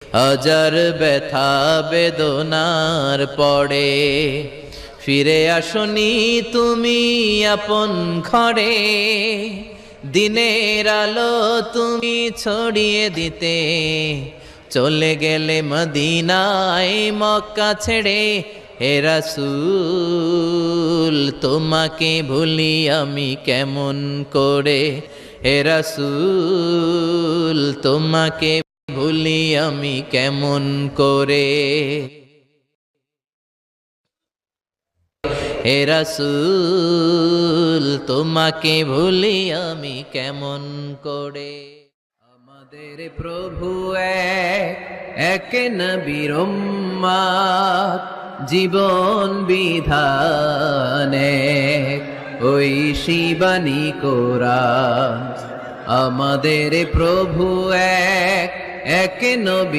হাজার ব্যথা বেদনার পরে ফিরে আসনি তুমি আপন ঘরে। দিনের আলো তুমি ছড়িয়ে দিতে চলে গেলে মদিনায় মক্কা ছেড়ে। হে রাসূল তোমাকে ভুলি আমি কেমন করে। হে রাসূল তোমাকে ভুলি আমি কেমন করে। হে রাসূল তোমাকে ভুলি আমি কেমন করে। আমাদের প্রভু এক নবীর উম্মত, জীবন বিধানে ওই শিবানী কোরআন। আমাদের প্রভু এক নবী